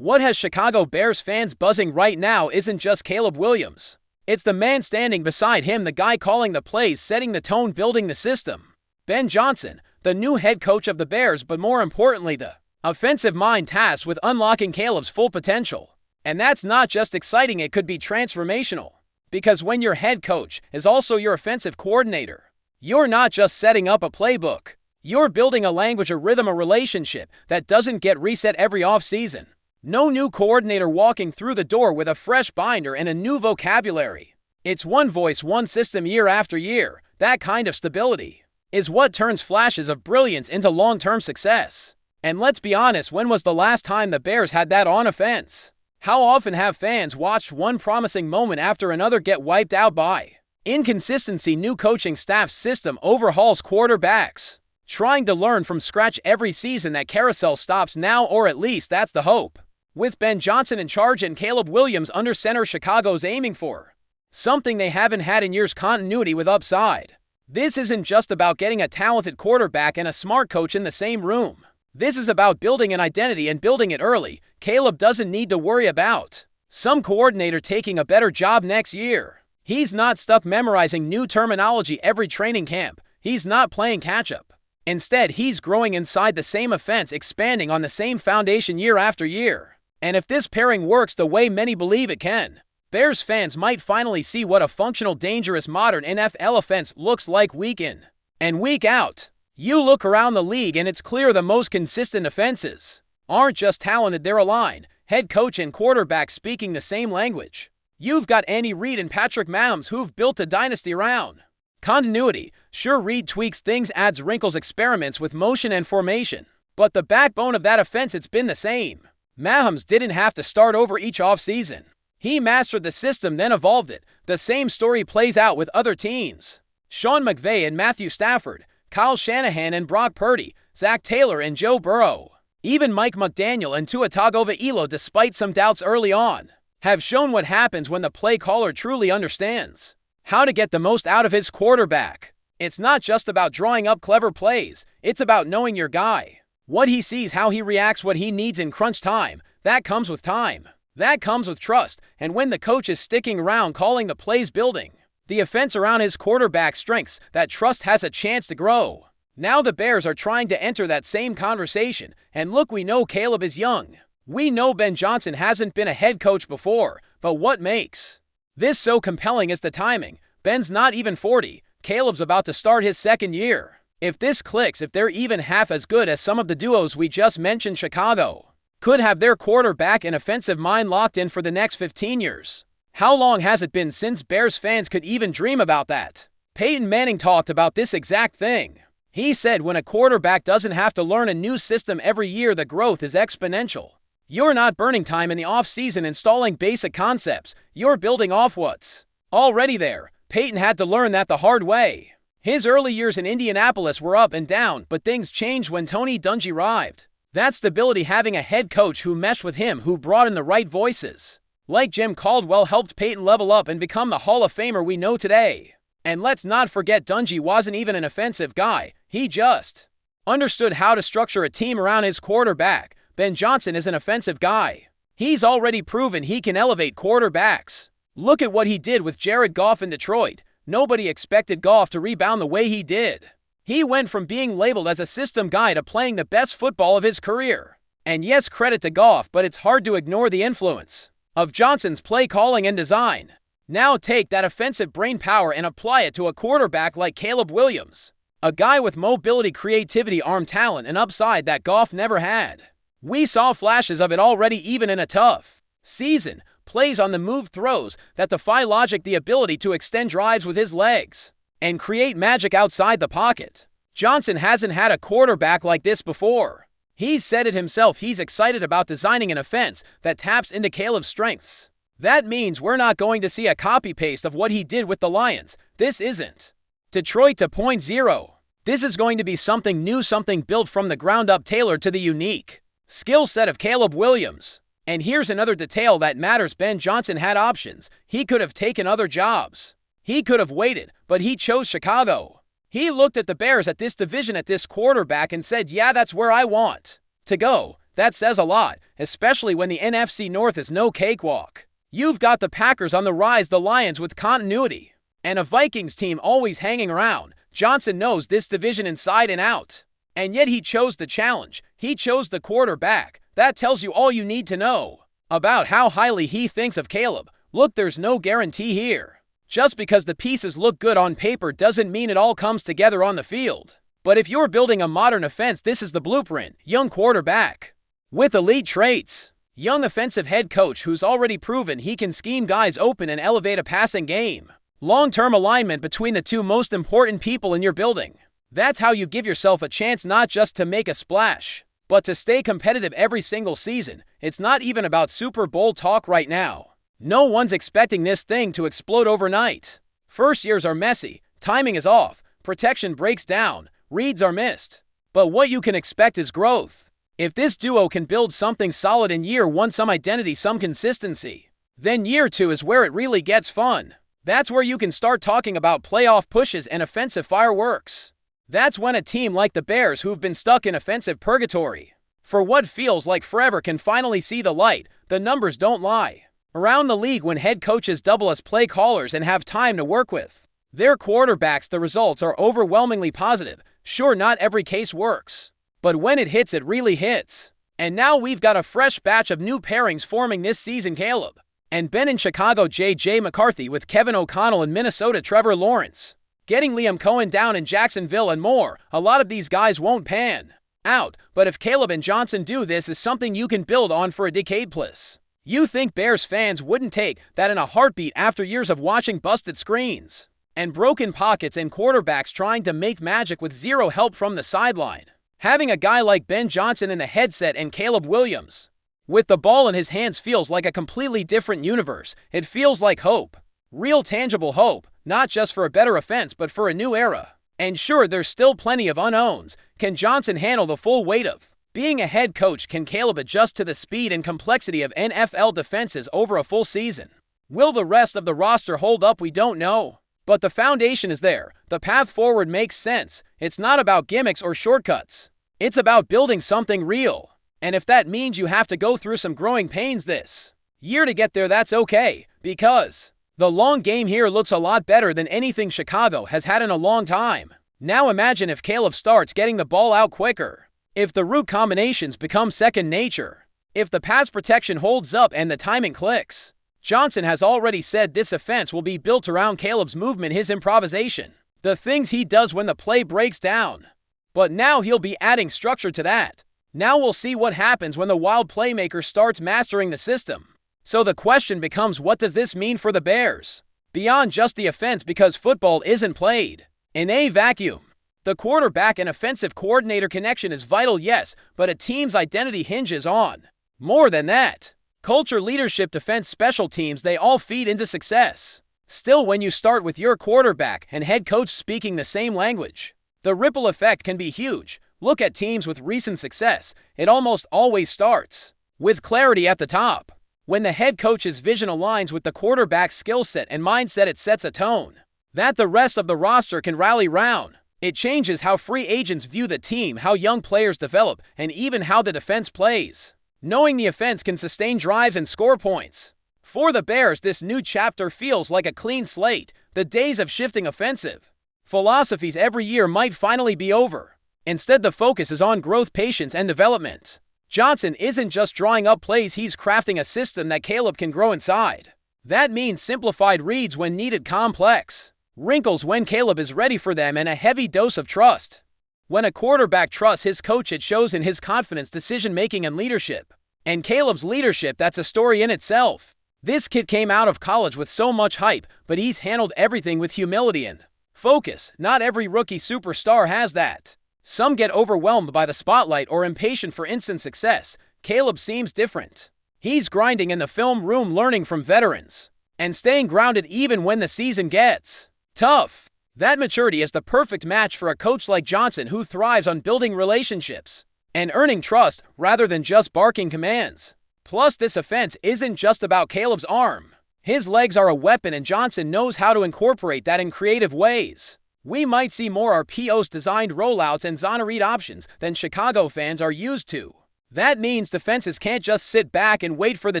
What has Chicago Bears fans buzzing right now isn't just Caleb Williams. It's the man standing beside him, the guy calling the plays, setting the tone, building the system. Ben Johnson, the new head coach of the Bears, but more importantly, the offensive mind tasked with unlocking Caleb's full potential. And that's not just exciting, it could be transformational. Because when your head coach is also your offensive coordinator, you're not just setting up a playbook. You're building a language, a rhythm, a relationship that doesn't get reset every offseason. No new coordinator walking through the door with a fresh binder and a new vocabulary. It's one voice, one system year after year. That kind of stability is what turns flashes of brilliance into long-term success. And let's be honest, when was the last time the Bears had that on offense? How often have fans watched one promising moment after another get wiped out by inconsistency? New coaching staff, system overhauls, quarterbacks trying to learn from scratch every season. That carousel stops now, or at least that's the hope. With Ben Johnson in charge and Caleb Williams under center, Chicago's aiming for something they haven't had in years: continuity with upside. This isn't just about getting a talented quarterback and a smart coach in the same room. This is about building an identity and building it early. Caleb doesn't need to worry about some coordinator taking a better job next year. He's not stuck memorizing new terminology every training camp. He's not playing catch-up. Instead, he's growing inside the same offense, expanding on the same foundation year after year. And if this pairing works the way many believe it can, Bears fans might finally see what a functional, dangerous, modern NFL offense looks like week in and week out. You look around the league and it's clear the most consistent offenses aren't just talented, they're aligned. Head coach and quarterback speaking the same language. You've got Andy Reid and Patrick Mahomes who've built a dynasty around continuity. Sure, Reid tweaks things, adds wrinkles, experiments with motion and formation. But the backbone of that offense, it's been the same. Mahomes didn't have to start over each offseason. He mastered the system, then evolved it. The same story plays out with other teams. Sean McVay and Matthew Stafford, Kyle Shanahan and Brock Purdy, Zach Taylor and Joe Burrow, even Mike McDaniel and Tua Tagovailoa, despite some doubts early on, have shown what happens when the play caller truly understands how to get the most out of his quarterback. It's not just about drawing up clever plays, it's about knowing your guy. What he sees, how he reacts, what he needs in crunch time. That comes with time. That comes with trust. And when the coach is sticking around, calling the plays, building the offense around his quarterback's strengths, that trust has a chance to grow. Now the Bears are trying to enter that same conversation. And look, we know Caleb is young. We know Ben Johnson hasn't been a head coach before. But what makes this so compelling is the timing. Ben's not even 40. Caleb's about to start his second year. If this clicks, if they're even half as good as some of the duos we just mentioned, Chicago could have their quarterback and offensive mind locked in for the next 15 years. How long has it been since Bears fans could even dream about that? Peyton Manning talked about this exact thing. He said when a quarterback doesn't have to learn a new system every year, the growth is exponential. You're not burning time in the offseason installing basic concepts. You're building off what's already there. Peyton had to learn that the hard way. His early years in Indianapolis were up and down, but things changed when Tony Dungy arrived. That stability, having a head coach who meshed with him, who brought in the right voices, like Jim Caldwell, helped Peyton level up and become the Hall of Famer we know today. And let's not forget, Dungy wasn't even an offensive guy. He just understood how to structure a team around his quarterback. Ben Johnson is an offensive guy. He's already proven he can elevate quarterbacks. Look at what he did with Jared Goff in Detroit. Nobody expected Goff to rebound the way he did. He went from being labeled as a system guy to playing the best football of his career. And yes, credit to Goff, but it's hard to ignore the influence of Johnson's play calling and design. Now take that offensive brain power and apply it to a quarterback like Caleb Williams, a guy with mobility, creativity, arm talent, and upside that Goff never had. We saw flashes of it already, even in a tough season. Plays on the move, throws that defy logic, the ability to extend drives with his legs and create magic outside the pocket. Johnson hasn't had a quarterback like this before. He's said it himself, he's excited about designing an offense that taps into Caleb's strengths. That means we're not going to see a copy-paste of what he did with the Lions. This isn't Detroit 2.0. This is going to be something new, something built from the ground up, tailored to the unique skill set of Caleb Williams. And here's another detail that matters. Ben Johnson had options. He could have taken other jobs. He could have waited, but he chose Chicago. He looked at the Bears, at this division, at this quarterback, and said, yeah, that's where I want to go. That says a lot, especially when the NFC North is no cakewalk. You've got the Packers on the rise, the Lions with continuity, and a Vikings team always hanging around. Johnson knows this division inside and out. And yet he chose the challenge. He chose the quarterback. That tells you all you need to know about how highly he thinks of Caleb. Look, there's no guarantee here. Just because the pieces look good on paper doesn't mean it all comes together on the field. But if you're building a modern offense, this is the blueprint. Young quarterback with elite traits. Young offensive head coach who's already proven he can scheme guys open and elevate a passing game. Long-term alignment between the two most important people in your building. That's how you give yourself a chance not just to make a splash, but to stay competitive every single season. It's not even about Super Bowl talk right now. No one's expecting this thing to explode overnight. First years are messy, timing is off, protection breaks down, reads are missed. But what you can expect is growth. If this duo can build something solid in year one, some identity, some consistency, then year two is where it really gets fun. That's where you can start talking about playoff pushes and offensive fireworks. That's when a team like the Bears, who've been stuck in offensive purgatory for what feels like forever, can finally see the light. The numbers don't lie. Around the league, when head coaches double as play callers and have time to work with their quarterbacks, the results are overwhelmingly positive. Sure, not every case works, but when it hits, it really hits. And now we've got a fresh batch of new pairings forming this season. Caleb and Ben in Chicago, J.J. McCarthy with Kevin O'Connell in Minnesota, Trevor Lawrence getting Liam Cohen down in Jacksonville, and more. A lot of these guys won't pan out, but if Caleb and Johnson do, this is something you can build on for a decade plus. You think Bears fans wouldn't take that in a heartbeat after years of watching busted screens and broken pockets and quarterbacks trying to make magic with zero help from the sideline? Having a guy like Ben Johnson in the headset and Caleb Williams with the ball in his hands feels like a completely different universe. It feels like hope. Real tangible hope, not just for a better offense, but for a new era. And sure, there's still plenty of unknowns. Can Johnson handle the full weight of being a head coach? Can Caleb adjust to the speed and complexity of NFL defenses over a full season? Will the rest of the roster hold up? We don't know. But the foundation is there. The path forward makes sense. It's not about gimmicks or shortcuts. It's about building something real. And if that means you have to go through some growing pains this year to get there, that's okay. Because the long game here looks a lot better than anything Chicago has had in a long time. Now imagine if Caleb starts getting the ball out quicker. If the route combinations become second nature. If the pass protection holds up and the timing clicks. Johnson has already said this offense will be built around Caleb's movement, his improvisation, the things he does when the play breaks down. But now he'll be adding structure to that. Now we'll see what happens when the wild playmaker starts mastering the system. So the question becomes, what does this mean for the Bears? Beyond just the offense, because football isn't played in a vacuum. The quarterback and offensive coordinator connection is vital, yes, but a team's identity hinges on more than that. Culture, leadership, defense, special teams, they all feed into success. Still, when you start with your quarterback and head coach speaking the same language, the ripple effect can be huge. Look at teams with recent success. It almost always starts with clarity at the top. When the head coach's vision aligns with the quarterback's skill set and mindset, it sets a tone that the rest of the roster can rally round. It changes how free agents view the team, how young players develop, and even how the defense plays. Knowing the offense can sustain drives and score points. For the Bears, this new chapter feels like a clean slate. The days of shifting offensive philosophies every year might finally be over. Instead, the focus is on growth, patience, and development. Johnson isn't just drawing up plays, he's crafting a system that Caleb can grow inside. That means simplified reads when needed, complex wrinkles when Caleb is ready for them, and a heavy dose of trust. When a quarterback trusts his coach, it shows in his confidence, decision-making, and leadership. And Caleb's leadership, that's a story in itself. This kid came out of college with so much hype, but he's handled everything with humility and focus. Not every rookie superstar has that. Some get overwhelmed by the spotlight or impatient for instant success. Caleb seems different. He's grinding in the film room, learning from veterans, and staying grounded even when the season gets tough. That maturity is the perfect match for a coach like Johnson, who thrives on building relationships and earning trust rather than just barking commands. Plus, this offense isn't just about Caleb's arm. His legs are a weapon, and Johnson knows how to incorporate that in creative ways. We might see more RPOs, designed rollouts, and zone read options than Chicago fans are used to. That means defenses can't just sit back and wait for the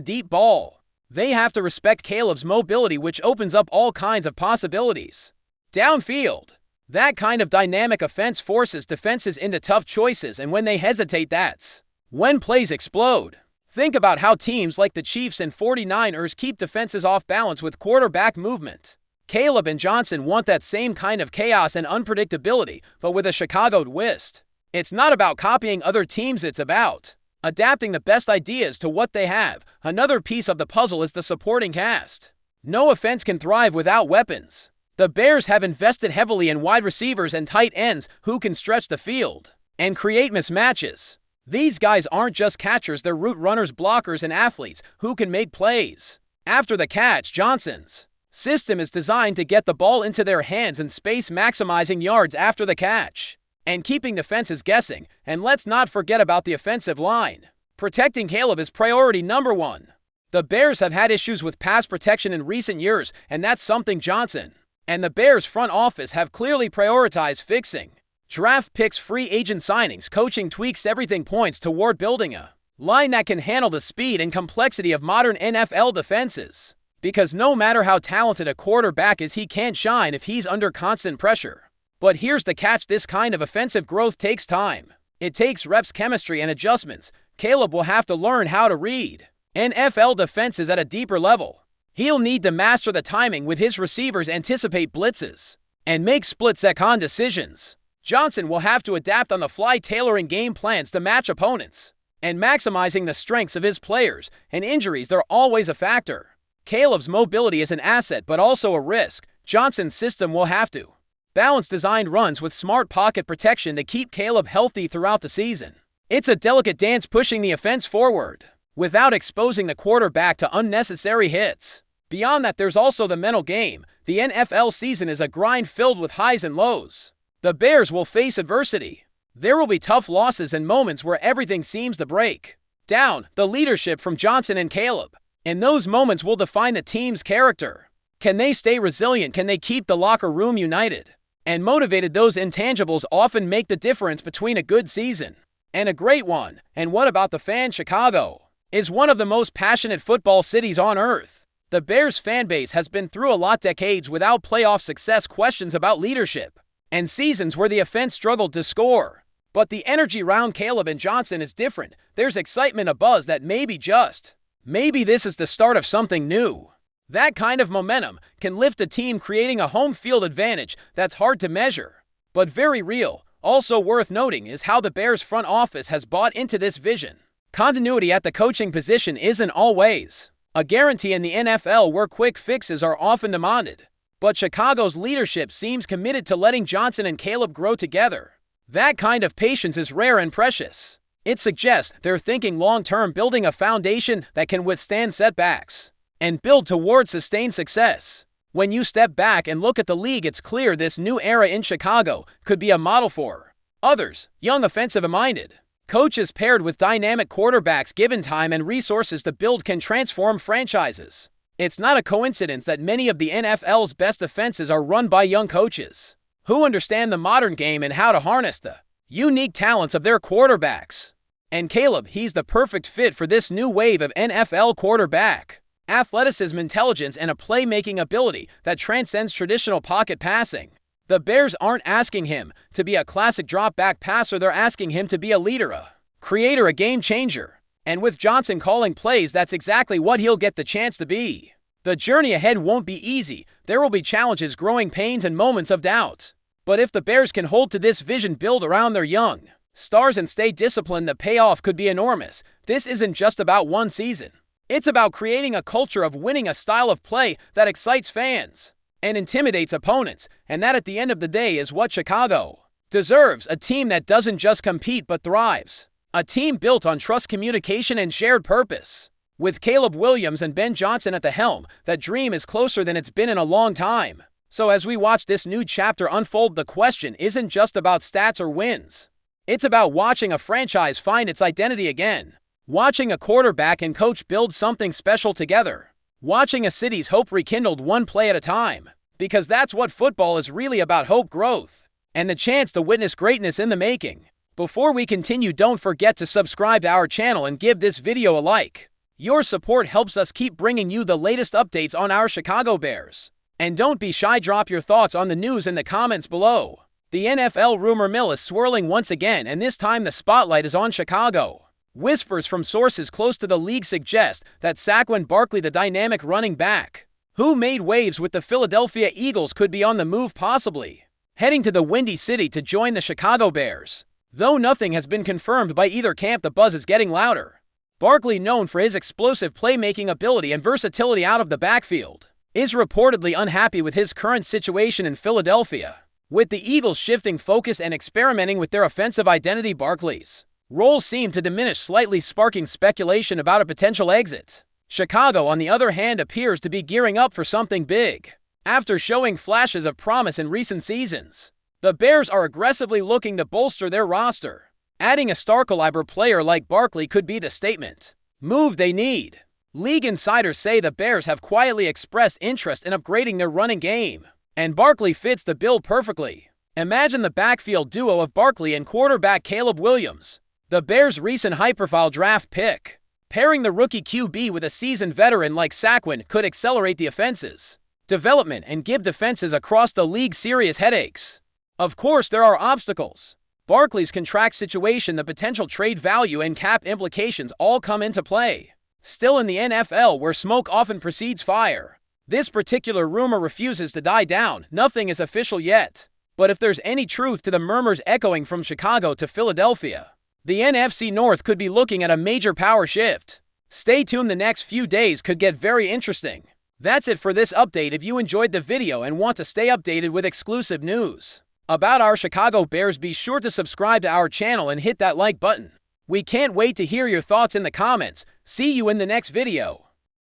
deep ball. They have to respect Caleb's mobility, which opens up all kinds of possibilities. Downfield. That kind of dynamic offense forces defenses into tough choices, and when they hesitate, that's when plays explode. Think about how teams like the Chiefs and 49ers keep defenses off balance with quarterback movement. Caleb and Johnson want that same kind of chaos and unpredictability, but with a Chicago twist. It's not about copying other teams, it's about adapting the best ideas to what they have. Another piece of the puzzle is the supporting cast. No offense can thrive without weapons. The Bears have invested heavily in wide receivers and tight ends who can stretch the field and create mismatches. These guys aren't just catchers, they're route runners, blockers, and athletes who can make plays. After the catch, Johnson's system is designed to get the ball into their hands in space, maximizing yards after the catch and keeping defenses guessing. And let's not forget about the offensive line. Protecting Caleb is priority number one. The Bears have had issues with pass protection in recent years, and that's something Johnson and the Bears front office have clearly prioritized fixing. Draft picks, free agent signings, coaching tweaks, everything points toward building a line that can handle the speed and complexity of modern NFL defenses. Because no matter how talented a quarterback is, he can't shine if he's under constant pressure. But here's the catch: this kind of offensive growth takes time. It takes reps, chemistry, and adjustments. Caleb will have to learn how to read NFL defenses at a deeper level. He'll need to master the timing with his receivers, anticipate blitzes, and make split-second decisions. Johnson will have to adapt on the fly, tailoring game plans to match opponents and maximizing the strengths of his players. And injuries, they're always a factor. Caleb's mobility is an asset but also a risk. Johnson's system will have to balance designed runs with smart pocket protection to keep Caleb healthy throughout the season. It's a delicate dance, pushing the offense forward without exposing the quarterback to unnecessary hits. Beyond that, there's also the mental game. The NFL season is a grind filled with highs and lows. The Bears will face adversity. There will be tough losses and moments where everything seems to break down. The leadership from Johnson and Caleb in those moments will define the team's character. Can they stay resilient? Can they keep the locker room united and motivated? Those intangibles often make the difference between a good season and a great one. And what about the fans? Chicago is one of the most passionate football cities on earth. The Bears fan base has been through a lot: decades without playoff success, questions about leadership, and seasons where the offense struggled to score. But the energy around Caleb and Johnson is different. There's excitement, a buzz that maybe this is the start of something new. That kind of momentum can lift a team, creating a home field advantage that's hard to measure, but very real. Also worth noting is how the Bears front office has bought into this vision. Continuity at the coaching position isn't always a guarantee in the NFL, where quick fixes are often demanded. But Chicago's leadership seems committed to letting Johnson and Caleb grow together. That kind of patience is rare and precious. It suggests they're thinking long-term, building a foundation that can withstand setbacks and build towards sustained success. When you step back and look at the league, it's clear this new era in Chicago could be a model for others. Young, offensive-minded coaches paired with dynamic quarterbacks given time and resources to build can transform franchises. It's not a coincidence that many of the NFL's best offenses are run by young coaches who understand the modern game and how to harness the unique talents of their quarterbacks. And Caleb, he's the perfect fit for this new wave of NFL quarterback. Athleticism, intelligence, and a playmaking ability that transcends traditional pocket passing. The Bears aren't asking him to be a classic drop-back passer, they're asking him to be a leader, a creator, a game changer. And with Johnson calling plays, that's exactly what he'll get the chance to be. The journey ahead won't be easy. There will be challenges, growing pains, and moments of doubt. But if the Bears can hold to this vision, build around their young stars, and stay disciplined, the payoff could be enormous. This isn't just about one season. It's about creating a culture of winning, a style of play that excites fans and intimidates opponents. And that, at the end of the day, is what Chicago deserves. A team that doesn't just compete but thrives. A team built on trust, communication, and shared purpose. With Caleb Williams and Ben Johnson at the helm, that dream is closer than it's been in a long time. So as we watch this new chapter unfold, the question isn't just about stats or wins. It's about watching a franchise find its identity again. Watching a quarterback and coach build something special together. Watching a city's hope rekindled one play at a time. Because that's what football is really about: hope, growth, and the chance to witness greatness in the making. Before we continue, don't forget to subscribe to our channel and give this video a like. Your support helps us keep bringing you the latest updates on our Chicago Bears. And don't be shy, drop your thoughts on the news in the comments below. The NFL rumor mill is swirling once again, and this time the spotlight is on Chicago. Whispers from sources close to the league suggest that Saquon Barkley, the dynamic running back, who made waves with the Philadelphia Eagles, could be on the move, possibly heading to the Windy City to join the Chicago Bears. Though nothing has been confirmed by either camp, the buzz is getting louder. Barkley, known for his explosive playmaking ability and versatility out of the backfield, is reportedly unhappy with his current situation in Philadelphia. With the Eagles shifting focus and experimenting with their offensive identity, Barkley's role seemed to diminish slightly, sparking speculation about a potential exit. Chicago, on the other hand, appears to be gearing up for something big. After showing flashes of promise in recent seasons, the Bears are aggressively looking to bolster their roster. Adding a star-caliber player like Barkley could be the statement move they need. League insiders say the Bears have quietly expressed interest in upgrading their running game, and Barkley fits the bill perfectly. Imagine the backfield duo of Barkley and quarterback Caleb Williams, the Bears' recent high-profile draft pick. Pairing the rookie QB with a seasoned veteran like Saquon could accelerate the offense's development and give defenses across the league serious headaches. Of course, there are obstacles. Barkley's contract situation, the potential trade value, and cap implications all come into play. Still, in the NFL, where smoke often precedes fire, this particular rumor refuses to die down. Nothing is official yet, but if there's any truth to the murmurs echoing from Chicago to Philadelphia, the NFC North could be looking at a major power shift. Stay tuned, the next few days could get very interesting. That's it for this update. If you enjoyed the video and want to stay updated with exclusive news about our Chicago Bears, be sure to subscribe to our channel and hit that like button. We can't wait to hear your thoughts in the comments. See you in the next video.